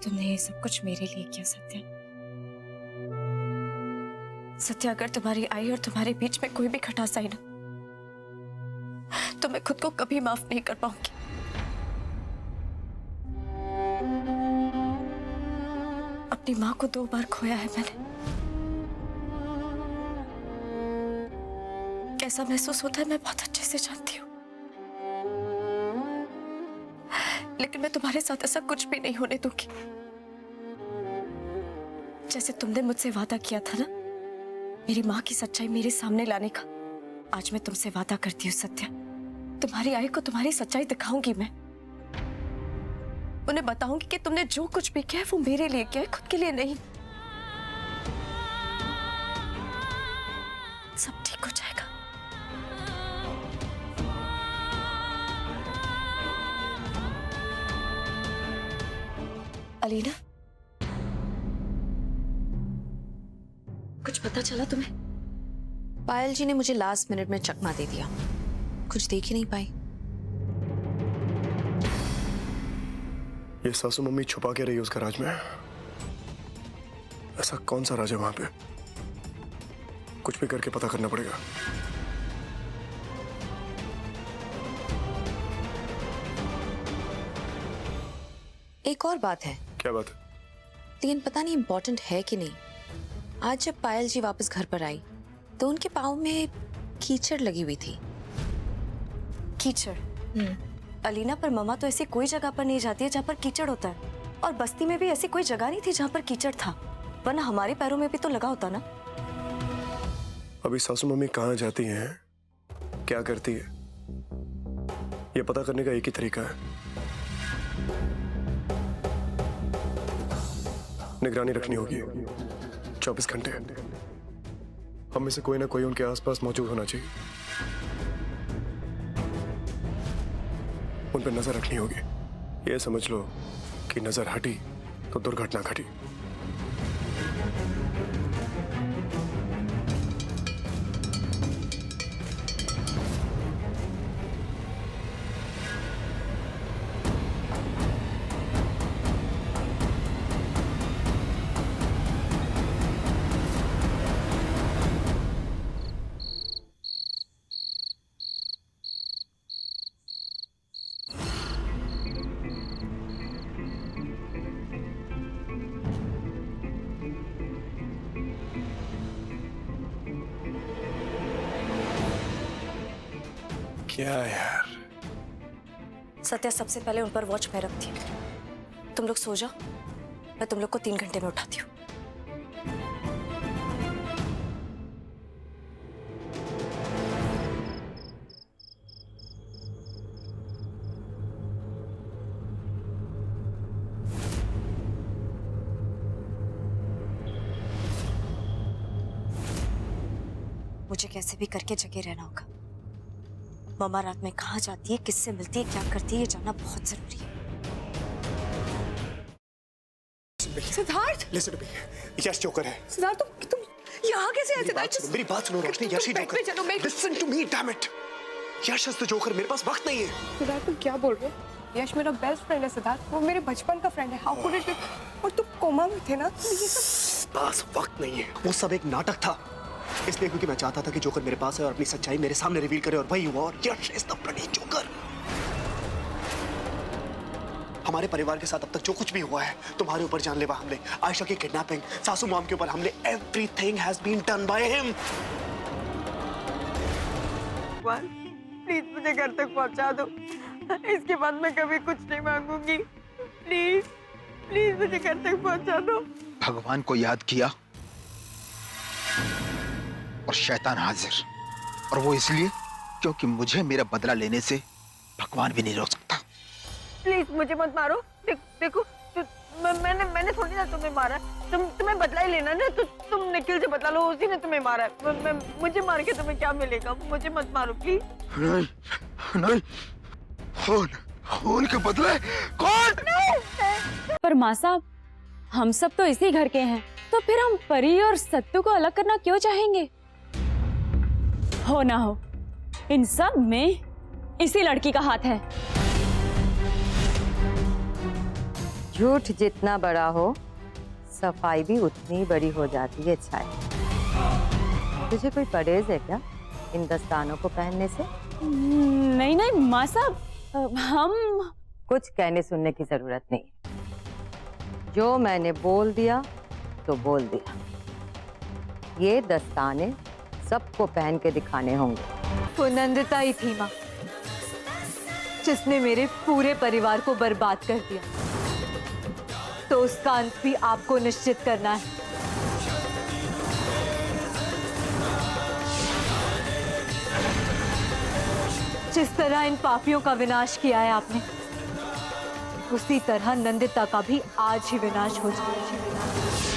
तुमने ये सब कुछ मेरे लिए किया सत्या। सत्या, अगर तुम्हारी आई और तुम्हारे बीच में कोई भी खटास आई ना, तो मैं खुद को कभी माफ नहीं कर पाऊंगी। अपनी माँ को 2 बार खोया है मैंने। कैसा महसूस होता है मैं बहुत अच्छे से जानती हूँ, लेकिन मैं तुम्हारे साथ ऐसा कुछ भी नहीं होने दूंगी। जैसे तुमने मुझसे वादा किया था ना मेरी माँ की सच्चाई मेरे सामने लाने का, आज मैं तुमसे वादा करती हूँ सत्या, तुम्हारी आई को तुम्हारी सच्चाई दिखाऊंगी मैं। उन्हें बताऊंगी कि तुमने जो कुछ भी किया है वो मेरे लिए किया है, खुद के लिए नहीं। सब ठीक हो जाएगा। अलीना, कुछ पता चला तुम्हें? पायल जी ने मुझे लास्ट मिनट में चकमा दे दिया, कुछ देख ही नहीं पाई। ये सासू मम्मी छुपा के रही उसका राज में। ऐसा कौन सा राज है वहां पे? कुछ भी करके पता करना पड़ेगा। एक और बात है। क्या बात है? लेकिन पता नहीं इम्पोर्टेंट है कि नहीं। आज जब पायल जी वापस घर पर आई तो उनके पाँव में कीचड़ लगी हुई थी। कीचड़? अलीना, पर मम्मा तो ऐसी कोई जगह पर नहीं जाती है जहाँ पर कीचड़ होता है, और बस्ती में भी ऐसी कोई जगह नहीं थी जहाँ पर कीचड़ था, वरना हमारे पैरों में भी तो लगा होता ना। अभी सासू मम्मी कहाँ जाती हैं, क्या करती है, ये पता करने का एक ही तरीका है, निगरानी रखनी होगी 24 घंटे। हम में से कोई ना कोई उनके आसपास मौजूद होना चाहिए, उन पर नजर रखनी होगी। ये समझ लो कि नजर हटी तो दुर्घटना घटी। क्या यार? सत्या, सबसे पहले उन पर वॉच मैं रखती हूँ। तुम लोग सो जाओ, मैं तुम लोग को 3 घंटे में उठाती हूँ। मुझे कैसे भी करके जगे रहना होगा। मम्मा रात में कहाँ जाती है, किससे मिलती है, क्या करती है, ये जानना बहुत जरूरी है। Siddharth, listen to me, Yash joker है। सिद्धार्थ, तुम यहाँ कैसे आए? सिद्धार्थ, मेरी बात सुनो रोशनी, यश ही जोकर। चलो, मैं listen to me, damn it, Yash is the joker. मेरे पास वक्त नहीं है। सिद्धार्थ, तुम क्या बोल रहे हो? यश मेरा बेस्ट फ्रेंड है सिद्धार्थ, वो मेरे बचपन का फ्रेंड है। How could it be? और तुम कोमा में थे ना, तो ये सब पास वक्त नहीं है। वो सब एक नाटक था, इसलिए क्योंकि मैं चाहता था कि जोकर मेरे पास है और अपनी सच्चाई मेरे सामने रिवील करे, और वही हुआ। और यश इज द ब्लडी जोकर। हमारे परिवार के साथ अब तक जो कुछ भी हुआ है, तुम्हारे ऊपर जानलेवा हमले, आयशा की किडनैपिंग, सासू मॉम के ऊपर हमले, everything has been done by him. Please मुझे घर तक पहुंचा दो, इसके बाद मैं कभी कुछ नहीं मांगूंगी। प्लीज प्लीज मुझे घर तक पहुंचा दो। भगवान को याद किया और शैतान हाजिर, और वो इसलिए क्योंकि मुझे मेरा बदला लेने से भगवान भी नहीं रोक सकता। प्लीज मुझे मत मारो। देखो मैंने थोड़ी ना तुम्हें मारा, तुम्हें बदला ही लेना ना, तो तुम निखिल से बदला लो, उसी ने तुम्हें मारा। मुझे मार के तुम्हें क्या मिलेगा? मुझे मत मारो प्लीज। नहीं नहीं, खून के बदले कौन? पर माँ साहब, हम सब तो इसी घर के हैं, तो फिर हम परी और सत्तू को अलग करना क्यों चाहेंगे? हो ना हो, इन सब में इसी लड़की का हाथ है। झूठ जितना बड़ा हो, सफाई भी उतनी बड़ी हो जाती है छाया। तुझे कोई परहेज है क्या इन दस्तानों को पहनने से? नहीं नहीं माँ साहब, हम कुछ कहने सुनने की जरूरत नहीं। जो मैंने बोल दिया तो बोल दिया। ये दस्ताने सबको पहन के दिखाने होंगे। वो नंदिता ही थी माँ, जिसने मेरे पूरे परिवार को बर्बाद कर दिया, तो उसका अंत भी आपको निश्चित करना है। जिस तरह इन पापियों का विनाश किया है आपने, उसी तरह नंदिता का भी आज ही विनाश हो जाए।